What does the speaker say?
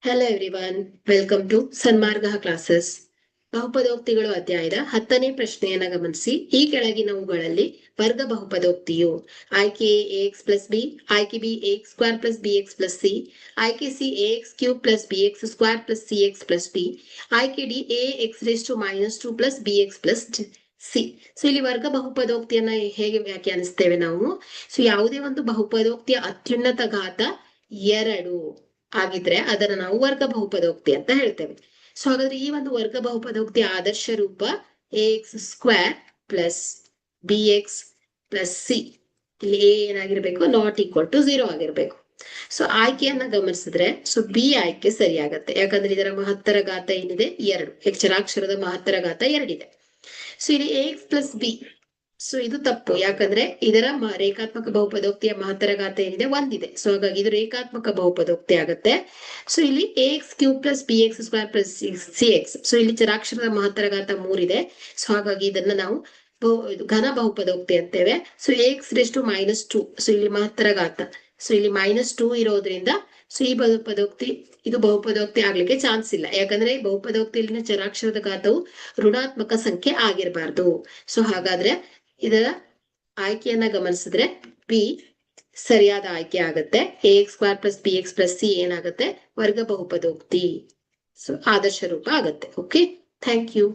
Hello everyone, welcome to Sanmarga classes. ಬಹುಪದೋಕ್ತಿಗಳು ಅಧ್ಯಾಯದ 10ನೇ ಪ್ರಶ್ನೆಯನ್ನ ಗಮನಿಸಿ. ಈ ಕೆಳಗಿನವುಗಳಲ್ಲಿ ವರ್ಗ ಬಹುಪದೋಕ್ತಿಯು ಆಯ್ಕೆ ಎ ಎಕ್ಸ್ ಪ್ಲಸ್ ಬಿ, ಆಯ್ಕೆ B A x square plus B x plus C, ಆಯ್ಕೆ C A x cube plus B x square plus C x plus D, ಆಯ್ಕೆ D A x raise to -2 plus B x plus C. So ಇಲ್ಲಿ ವರ್ಗ ಬಹುಪದೋಕ್ತಿಯನ್ನ ಹೇಗೆ ವ್ಯಾಖ್ಯಾನಿಸ್ತೇವೆ ನಾವು? So ಯಾವುದೇ ಒಂದು ಬಹುಪದೋಕ್ತಿಯ ಅತ್ಯುನ್ನತ ಘಾತ 2 ಆಗಿದ್ರೆ ಅದನ್ನ ನಾವು ವರ್ಗ ಬಹುಪದೋಕ್ತಿ ಅಂತ ಹೇಳ್ತೇವೆ. ಸೊ ಹಾಗಾದ್ರೆ ಈ ಒಂದು ವರ್ಗ ಬಹುಪದೋಕ್ತಿಯ ಆದರ್ಶ ರೂಪ A x square plus B x plus C. ಇಲ್ಲಿ ಎ ಏನಾಗಿರ್ಬೇಕು, ನಾಟ್ ಈಕ್ವಲ್ ಟು 0 ಆಗಿರ್ಬೇಕು. ಸೊ ಆಯ್ಕೆಯನ್ನ ಗಮನಿಸಿದ್ರೆ ಸೊ ಬಿ ಆಯ್ಕೆ ಸರಿಯಾಗತ್ತೆ. ಯಾಕಂದ್ರೆ ಇದರ ಮಹತ್ತರ ಘಾತ ಏನಿದೆ 2, ಅಕ್ಷರಾಕ್ಷರದ ಮಹತ್ತರ ಘಾತ 2 ಇದೆ. ಸೊ ಇಲ್ಲಿ A x plus B, so ಇದು ತಪ್ಪು. ಯಾಕಂದ್ರೆ ಇದರ ರೇಖಾತ್ಮಕ ಬಹುಪದೋಕ್ತಿಯ ಮಹತ್ತರ ಘಾತ ಏನಿದೆ 1 ಇದೆ. ಸೊ ಹಾಗಾಗಿ ಇದು ರೇಖಾತ್ಮಕ ಬಹುಪದೋಕ್ತಿ ಆಗುತ್ತೆ. ಸೊ ಇಲ್ಲಿ A x cube plus B x square plus C X, so ಇಲ್ಲಿ ಚರಾಕ್ಷರದ ಮಹತ್ತರ ಘಾತ 3 ಇದೆ. ಸೊ ಹಾಗಾಗಿ ಇದನ್ನ ನಾವು ಘನ ಬಹುಪದೋಕ್ತಿ ಅಂತೇವೆ. So A x raise to -2, so ಇಲ್ಲಿ ಮಹತ್ತರ ಘಾತ, ಸೊ ಇಲ್ಲಿ -2 ಇರೋದ್ರಿಂದ ಸೊ ಈ ಇದು ಬಹುಪದೋಕ್ತಿ ಆಗ್ಲಿಕ್ಕೆ ಚಾನ್ಸ್ ಇಲ್ಲ. ಯಾಕಂದ್ರೆ ಬಹುಪದೋಕ್ತಿಯಲ್ಲಿನ ಚರಾಕ್ಷರದ ಘಾತವು ಋಣಾತ್ಮಕ ಸಂಖ್ಯೆ ಆಗಿರಬಾರ್ದು. ಸೊ ಹಾಗಾದ್ರೆ ಇದರ ಆಯ್ಕೆಯನ್ನ ಗಮನಿಸಿದ್ರೆ ಬಿ ಸರಿಯಾದ ಆಯ್ಕೆ ಆಗುತ್ತೆ. A x square plus B x plus C ಏನಾಗುತ್ತೆ, ವರ್ಗ ಬಹುಪದೋಕ್ತಿ. ಸೊ ಆದರ್ಶ ರೂಪ ಆಗತ್ತೆ. Okay, thank you.